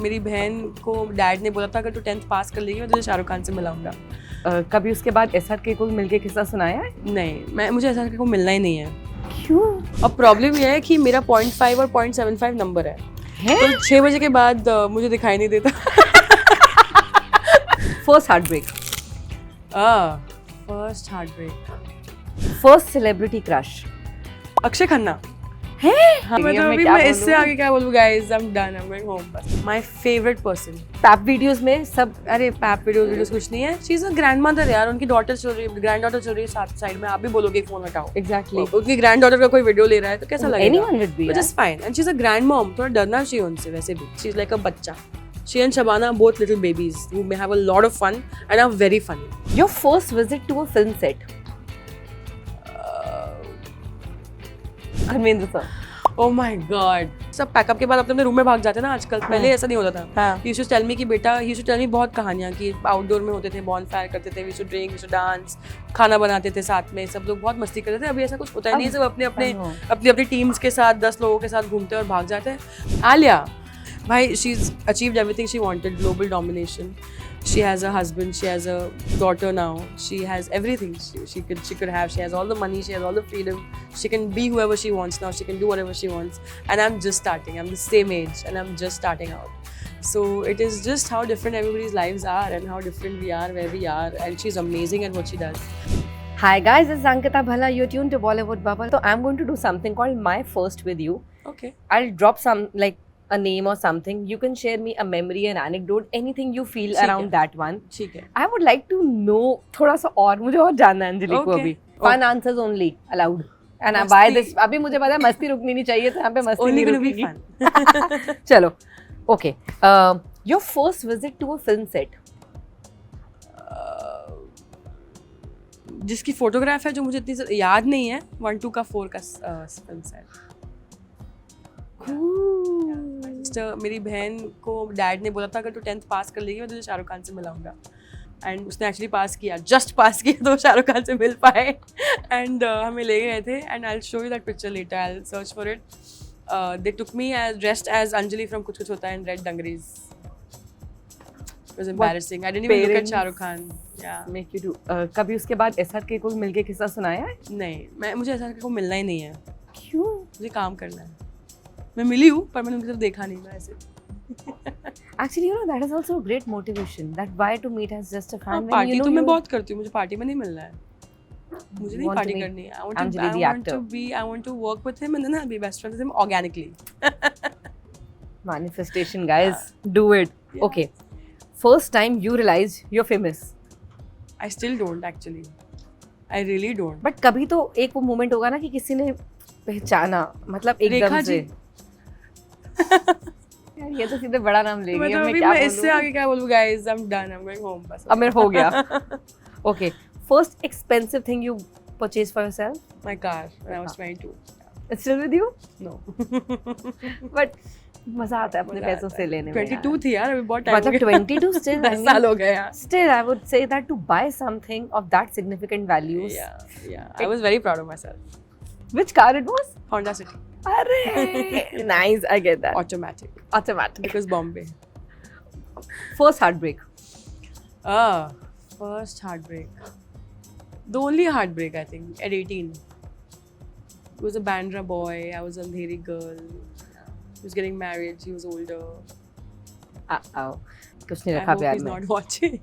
मेरी बहन को डैड ने बोला था अगर तू 10th पास कर लेगी मैं तुझे शाहरुख खान से मिलाऊंगा। कभी उसके बाद एसआर के को मिलके किस्सा सुनाया है? नहीं, मुझे ऐसा को मिलना ही नहीं है। क्यों? अब प्रॉब्लम ये है कि मेरा 0.5 और 0.75 नंबर है तो 6 बजे के बाद मुझे दिखाई नहीं देता। First heartbreak, first heartbreak, first celebrity crush. Akshaye Khanna है? हाँ, मैं इससे आगे क्या बोलूँ guys, I am done, I am going home बस। My favourite person. Pap videos में सब, अरे पैप वीडियोस कुछ नहीं है, शी इज अ ग्रैंडमदर यार, उनकी डॉटर चल रही है, ग्रैंड डॉटर चल रही है साथ साइड में, आप भी बोलोगे फोन हटाओ। एग्जैक्टली, उनकी ग्रैंड डॉटर का कोई वीडियो ले रहा है तो कैसा लगेगा? Anyone would be, which is fine, and she is a grand mom, थोड़ा डरना चाहिए उनसे वैसे भी, शी इज लाइक अ बच्चा। She and Shabana both little babies who may have a lot of fun and are very funny. Your first visit to a film set? Dharmendra sir. Oh my God. सब pack up के बाद अपने room में भाग जाते हैं ना आजकल, पहले ऐसा नहीं होता था। He used to tell me कि बेटा, he used to tell me बहुत कहानियाँ कि आउटडोर में होते थे, बॉनफायर करते थे, we used to drink, we used to dance, खाना बनाते थे साथ में, सब लोग बहुत मस्ती करते थे। अभी ऐसा कुछ होता ही नहीं है, सब अपनी टीम्स के साथ 10 लोगों के साथ घूमते और भाग जाते हैं। आलिया भाई, she's achieved everything she wanted, global domination. She has a husband, she has a daughter now, she has everything she could have, she has all the money, she has all the freedom, she can be whoever she wants now, she can do whatever she wants, and I'm just starting, I'm the same age and I'm just starting out. So it is just how different everybody's lives are and how different we are where we are, and she's amazing at what she does. Hi guys, this is Ankita Bhala, you're tuned to Bollywood Bubble. So I'm going to do something called My First with you. Okay. I'll drop some like a name or something. You can share me a memory, an anecdote, anything you feel around that one. ठीक है. I would like to know थोड़ा सा और, मुझे और जानना है अंजलि को अभी. Fun answers only allowed. And by this, अभी मुझे पता है मस्ती रुकनी नहीं चाहिए, तो यहाँ पे मस्ती नहीं रुकेगी. चलो, okay. Your first visit to a film set? जिसकी फोटोग्राफ है जो मुझे इतनी याद नहीं है, 1-2 का 4 का फिल्म सेट। मेरी बहन को डैड ने बोला था अगर तू 10th पास कर लेगी मैं तुझे शाहरुख खान से मिलाऊंगा, एंड उसने एक्चुअली पास किया, जस्ट पास किया तो शाहरुख खान से मिल पाए, एंड हमें ले गए थे, and I will show you that picture later, I will search for it. They took me as dressed as Anjali from Kuch Kuch Hota Hai in red dungarees. It was embarrassing. I didn't even look at Shahrukh Khan. Yeah. Make you do. कभी उसके बाद SR के को मिलके किस्सा सुनाया है? नहीं, मुझे एसआर के को मिलना ही नहीं है। क्यों? मुझे काम करना है। मैं मिली हूँ पर मैंने उनकी तरफ देखा नहीं, मैं ऐसे। Actually, you know that is also a great motivation. That why to meet as just a fan. Party तो मैं बहुत करती हूँ, मुझे पार्टी में नहीं मिलना है। मुझे नहीं पार्टी करनी है। I want to work with him and then I'll be best friends with him organically. Manifestation, guys. Do it. Yeah. Okay. First time you realized you're famous? I still don't actually. I really don't. But कभी तो एक वो moment होगा ना कि किसी ने पहचाना, मतलब एकदम से। यार ये तो सीधे बड़ा नाम ले गई, मैं इससे आगे क्या बोलूँ guys, I'm done, I'm going home बस। अब मेरा हो गया। Okay. First expensive thing you purchased for yourself? My car when I was 22. It's still with you? No. But मजा आता है अपने पैसों से लेने में। 22 थी यार, अभी बहुत टाइम मतलब 22 still 10 साल हो गए यार। Still I would say that to buy something of that significant values. Yeah. I was very proud of myself. Which car it was? Honda City. अरे nice, I get that. Automatic. Because Bombay. First heartbreak. First heartbreak. The only heartbreak I think at 18. He was a Bandra boy, I was a Andheri girl. He was getting married, he was older. कुछ नहीं रखा प्यार में. I hope he's not watching.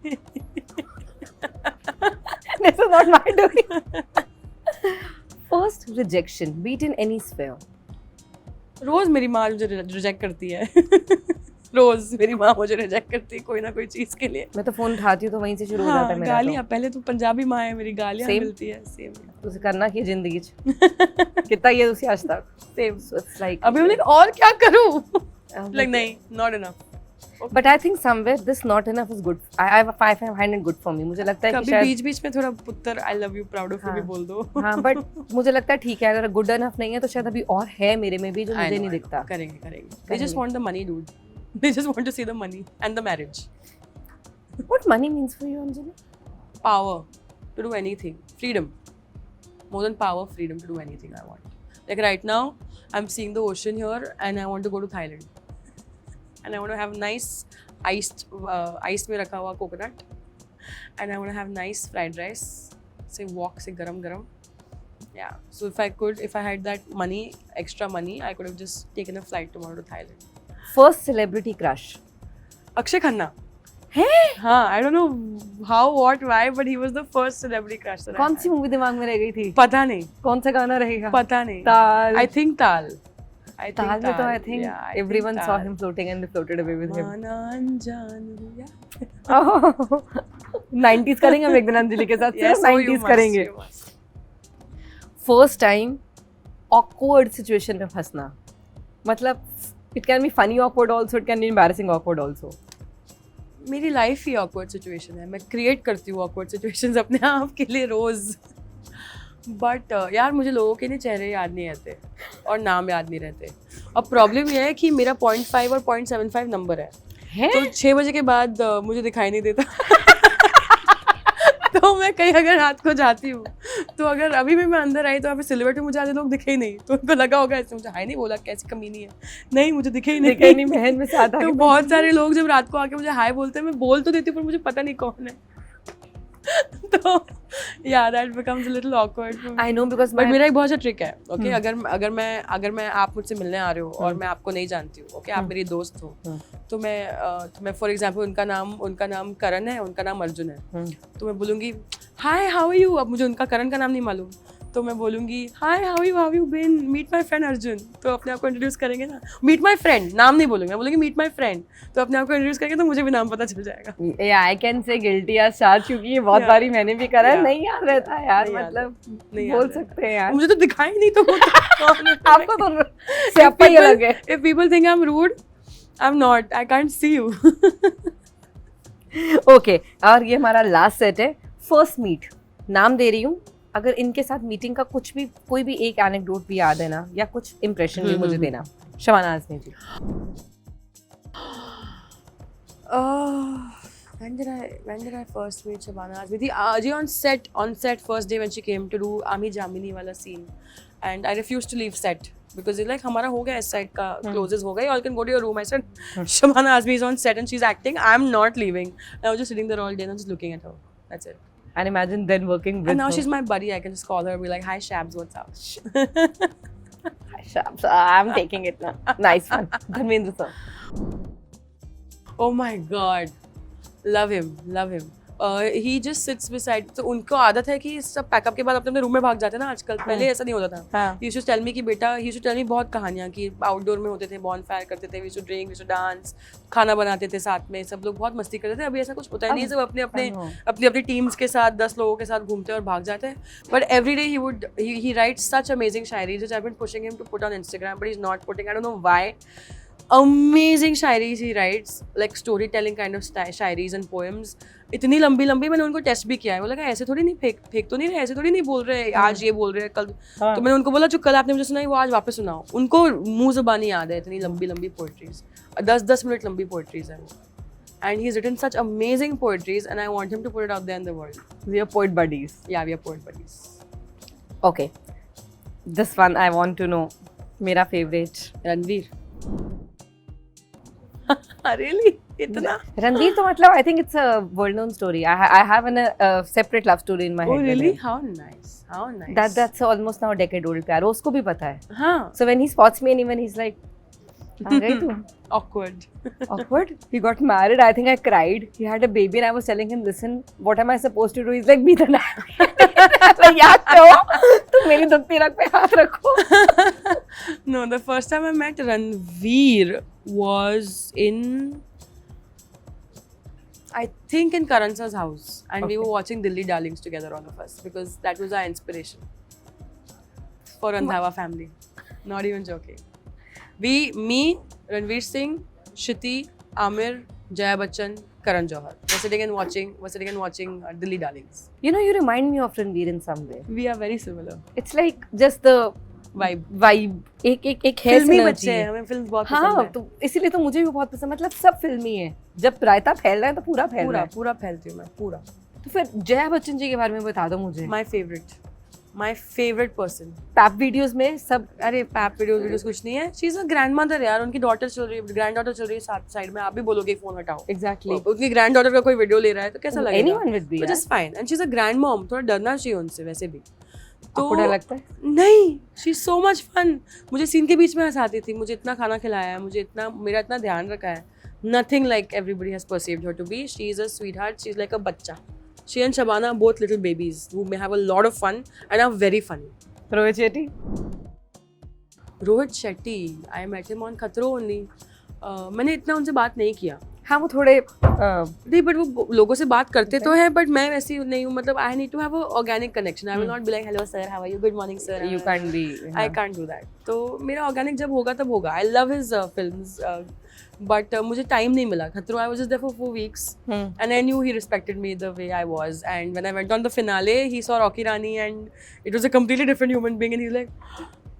This is not my doing. First rejection, be it in any sphere. रोज मेरी माँ मुझे reject करती है। रोज मेरी माँ मुझे रिजेक्ट करती है कोई ना कोई चीज के लिए। मैं तो फोन उठाती हूँ तो वहीं से शुरू हो जाता है मेरा। गालियाँ, पहले तो पंजाबी माँ है मेरी, गालियाँ मिलती है। सेम तुझे करना की जिंदगी कितना ये उसी आज तक सेम लाइक अभी मैं और क्या करूँ, लाइक नहीं, not enough. But I think somewhere this not enough is good. I find it good for me. मुझे लगता है कि शायद बीच-बीच में थोड़ा पुत्र I love you proud of you भी बोल दो। हाँ, but मुझे लगता है ठीक है, अगर good enough नहीं है तो शायद अभी और है मेरे में भी जो मुझे नहीं दिखता। करेंगे। They just want the money, dude. They just want to see the money and the marriage. What money means for you, Anjali? Power to do anything. Freedom. More than power, freedom to do anything I want. Like right now, I'm seeing the ocean here and I want to go to Thailand. and I want to have nice iced में रखा हुआ coconut, and I want to have nice fried rice. Say wok से गरम. Yeah. So if I had that money, extra money, I could have just taken a flight tomorrow to Thailand. First celebrity crush. Akshay Khanna. है? हाँ, I don't know how, what, why, but he was the first celebrity crush that I कौन had. C movie दिमाग में रह गई थी? पता नहीं. कौन सा गाना रहेगा? पता नहीं. ताल. I think Taal. ताल में तो I think yeah, everyone think saw Taal. him floating and they floated away with him. माना अनजान हुआ. 90s करेंगे हम एक दिन अंजलि के साथ. Yes, सिर्फ so you 90s must, करेंगे. you must. First time awkward situation में फंसना, मतलब it can be funny awkward also, it can be embarrassing awkward also. मेरी लाइफ ही ऑकवर्ड सिचुएशन है. मैं क्रिएट करती हूँ ऑकवर्ड सिचुएशंस अपने आप के लिए रोज. बट यार मुझे लोगों के लिए चेहरे याद नहीं रहते और नाम याद नहीं रहते. अब प्रॉब्लम यह है कि मेरा 0.5 और 0.75 नंबर है. तो 6 बजे के बाद मुझे दिखाई नहीं देता. तो मैं कहीं अगर रात को जाती हूँ तो अगर अभी भी मैं अंदर आई तो यहाँ पे सिल्वर में मुझे आधे लोग दिखे ही नहीं. तो उनको लगा होगा ऐसे मुझे हाय नहीं बोला, कैसी कमीनी है. नहीं, मुझे दिखे ही नहीं. बहन में साथ तो बहुत सारे लोग जब रात को आके मुझे हाय बोलते हैं, मैं बोल तो देती हूँ पर मुझे पता नहीं कौन है. तो yeah, that becomes a little awkward for me. I know because but मेरा एक बहुत अच्छा ट्रिक है. ओके, अगर मैं आप मुझसे मिलने आ रहे हो और मैं आपको नहीं जानती हूँ, ओके, आप मेरी दोस्त हो, तो मैं फॉर एग्जांपल उनका नाम करण है, उनका नाम अर्जुन है, तो मैं बोलूँगी हाय हाउ आर यू. अब मुझे उनका करण का नाम नहीं मालूम, तो मैं बोलूँगी hi how you been, meet my friend Arjun. तो अपने आप को इंट्रोड्यूस करेंगे ना. मीट माय फ्रेंड, नाम नहीं बोलूँगी, मैं बोलूँगी मीट माय फ्रेंड. तो अपने आप को इंट्रोड्यूस करेंगे तो मुझे भी नाम पता चल जाएगा. या I can say guilty as charged, क्योंकि ये बहुत बारी मैंने भी करा है. नहीं याद रहता है यार, मतलब बोल सकते हैं यार. मुझे तो दिखाई नहीं तो आपको तो स्यापा ही अलग है. If people think I'm rude, I'm not. I can't see you. Okay, और ये हमारा लास्ट सेट है. फर्स्ट मीट, नाम दे रही हूँ. अगर इनके साथ मीटिंग का कुछ भी, कोई भी एक एनेक्डोट भी याद है ना, या कुछ इंप्रेशन भी मुझे देना. शबाना आज़मी जी. When did I first meet Shabana Azmi? Ji on set first day when she came to do Ami Jamini wala scene, and I refused to leave set because it's like हमारा हो गया इस side का closes हो गया, you all can go to your room. I said Shabana Azmi is on set and she's acting. I'm not leaving. I was just sitting there all day and just looking at her. That's it. And imagine then working with and now her. she's my buddy. I can just call her and be like, hi Shabs, what's up? Hi Shabs, I'm taking it now. Nice one. Dharmendra sir. Oh my God, love him. He just sits beside. तो उनको आदत है कि सब pack up के बाद अपने room में भाग जाते हैं ना आजकल. पहले ऐसा नहीं होता था. He used to tell me कि बेटा, he used to tell me बहुत कहानियाँ कि आउटडोर में होते थे, बॉनफायर करते थे, we used to drink, we used to dance, खाना बनाते थे साथ में, सब लोग बहुत मस्ती करते थे. अभी ऐसा कुछ होता ही नहीं है. सब अपनी टीम्स के साथ 10 लोगों के साथ घूमते हैं और भाग जाते हैं. But every day he writes such amazing Shayari which I've been pushing him to put on Instagram, but he's not putting. I don't know why. Amazing shayaris he writes, like storytelling kind of shayaris and poems. इतनी लंबी मैंने उनको test भी किया है. वो लगा ऐसे थोड़ी नहीं, फेंक तो नहीं रहे, ऐसे थोड़ी नहीं बोल रहे, आज ये बोल रहे हैं कल. तो मैंने उनको बोला जो कल आपने मुझे सुनाई वो आज वापस सुनाओ. उनको मुंह ज़बानी याद है इतनी लंबी पोइट्रीज. 10 मिनट लंबी पोइट्रीज है. And he's written such amazing poetries and I want him to put it out there in the world. We are poet buddies. Yeah, we are poet buddies. Okay. This one I want to know. मेरा favorite. Ranveer. Really? इतना? Ranveer तो मतलब I think it's a well-known story. I have a separate love story in my head. Oh really? How nice. How nice. That's almost now a decade old प्यार. उसको भी पता है. हाँ. So when he spots me and even he's like, आ गई तू? Awkward. He got married. I think I cried. He had a baby and I was telling him, listen, what am I supposed to do? He's like, be the like, याद तो तुम मेरी दुखती रख पे हाथ रखो. No, the first time I met Ranveer was in, I think in Karan sir's house, and we were watching Dilli Darlings together, all of us, because that was our inspiration for Randhawa family. Not even joking. Me, Ranveer Singh, Shruti, Amir, Jaya Bachchan, Karan Johar. We're sitting and watching Dilli Darlings. You know, you remind me of Ranveer in some way. We are very similar. It's like just the vibe. एक है फिल्मी बच्चे हैं, हमें film बहुत पसंद है. तो इसीलिए तो मुझे भी बहुत पसंद, मतलब सब फिल्मी है. जब रायता फैल रहा है तो पूरा फैल रहा है. पूरा फैलती हूँ मैं, पूरा. तो फिर जया बच्चन जी के बारे में बता दो मुझे. My favorite. My favourite person. Pap videos में सब, अरे पैप वीडियोस कुछ नहीं है, शी इज अ ग्रैंडमदर यार, उनकी डॉटर चल रही है, ग्रैंड-डॉटर चल रही है साथ साइड में, आप भी बोलोगे फोन हटाओ। एग्जैक्टली, उनकी ग्रैंड-डॉटर का कोई वीडियो ले रहा है तो कैसा लगेगा? Anyone will be just fine, and she is a grand mom, थोड़ा डरना चाहिए उनसे वैसे भी। तो आपको डर लगता है? नहीं, she is so much fun. मुझे सीन के बीच में हंसाती थी, मुझे इतना खाना खिलाया है, मुझे इतना, मेरा इतना ध्यान रखा है। Nothing like everybody has perceived her to be. She is a sweetheart. She's like a bachcha. She and Shabana are both little babies who may have a lot of fun and are very funny. Rohit Shetty? Rohit Shetty, I met him on Khatro only. मैंने इतना उनसे बात नहीं किया। हाँ, वो थोड़े नहीं, बट वो लोगों से बात करते तो हैं, बट मैं वैसी नहीं हूँ, मतलब I need to have a organic connection. I will not be like hello sir, how are you, good morning sir. You can be, I can't do that. तो मेरा ऑर्गेनिक जब होगा तब होगा। I love his films, but मुझे time नहीं मिला। खतरो, I was just there for 4 weeks and I knew he respected me the way I was, and when I went on the finale he saw Rocky Rani and it was a completely different human being and he's like,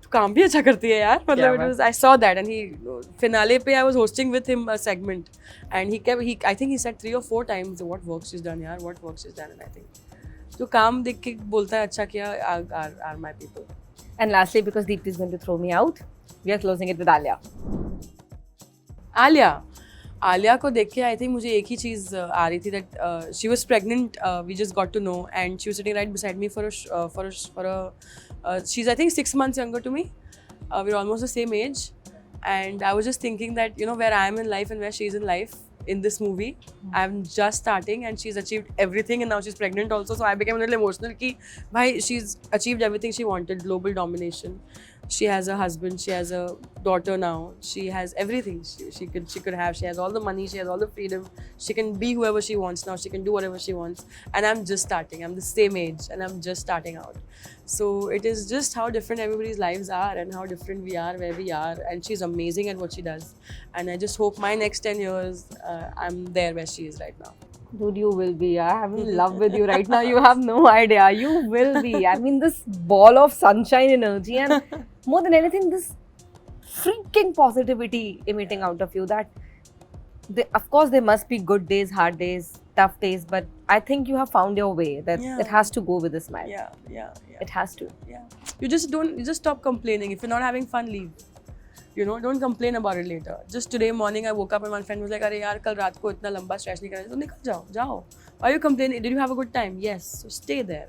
तू काम भी अच्छा करती है यार, मतलब it was, I saw that, and he finale पे I was hosting with him a segment and I think he said 3 or 4 times what work she's done यार, what work she's done, and I think जो काम देख के बोलता है अच्छा किया are my people. And lastly, because Deepti is going to throw me out, we are closing it with Alia. Alia को देख के आई थिंक मुझे एक ही चीज़ आ रही थी, that she was pregnant, we just got to know, and she was sitting right beside me for she is I think 6 months younger to me. We're almost the same age, and I was just thinking that, you know, where I am in life and where she is in life in this movie, I'm just starting and she's achieved everything, and now she's pregnant also, so I became a little emotional ki bhai, she's achieved everything she wanted, global domination. She has a husband, she has a daughter now, she has everything she could have. She has all the money, she has all the freedom, she can be whoever she wants now, she can do whatever she wants, and I'm just starting. I'm the same age and I'm just starting out. So it is just how different everybody's lives are and how different we are where we are, and she's amazing at what she does, and I just hope my next 10 years I'm there where she is right now. Dude, you will be. I'm in love with you right now. You have no idea. You will be. I mean, this ball of sunshine energy, and more than anything, this freaking positivity emitting out of you. That of course, there must be good days, hard days, tough days, but I think you have found your way. That it has to go with a smile. Yeah. It has to. Yeah. You just stop complaining. If you're not having fun, leave. You know, don't complain about it later. Just today morning I woke up and my friend was like, अरे यार कल रात को इतना लंबा stretch नहीं करना, तो निकल जाओ. Why are you complaining? Did you have a good time? Yes. So stay there.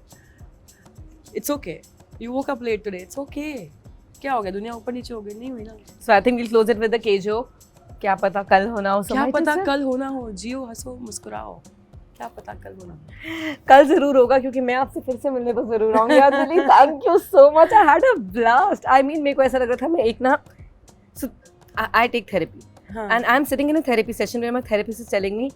It's okay. You woke up late today. It's okay. क्या हो गया? दुनिया ऊपर नीचे हो गई, नहीं हुई ना. So I think we'll close it with the Kejo. क्या पता कल होना हो. क्या पता कल होना हो. जियो, हंसो, मुस्कुराओ. क्या पता कल होना. कल जरूर होगा, क्योंकि मैं आपसे फिर से मिलने तो जरूर आऊंगी. Anjali, thank you so much. I had a blast. I mean, मेरे को ऐसा लग रहा था मैं एक ना, so I take therapy, and I'm sitting in a therapy session where my therapist is telling me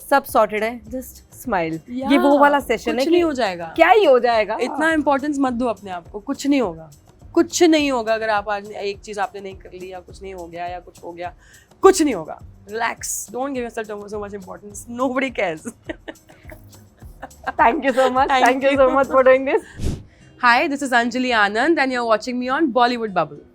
सब sorted है, just smile. ये वो वाला सेशन है, कुछ नहीं हो जाएगा. क्या ही हो जाएगा. इतना इम्पोर्टेंस मत दो अपने आप को. कुछ नहीं होगा, कुछ नहीं होगा. अगर आप आज एक चीज आपने नहीं कर ली या कुछ नहीं हो गया या कुछ हो गया, कुछ नहीं होगा. Relax. Don't give yourself so much importance. Nobody cares. Thank you so much. Thank you so much for doing this. Hi, this is Anjali Anand and you're watching me on Bollywood Bubble.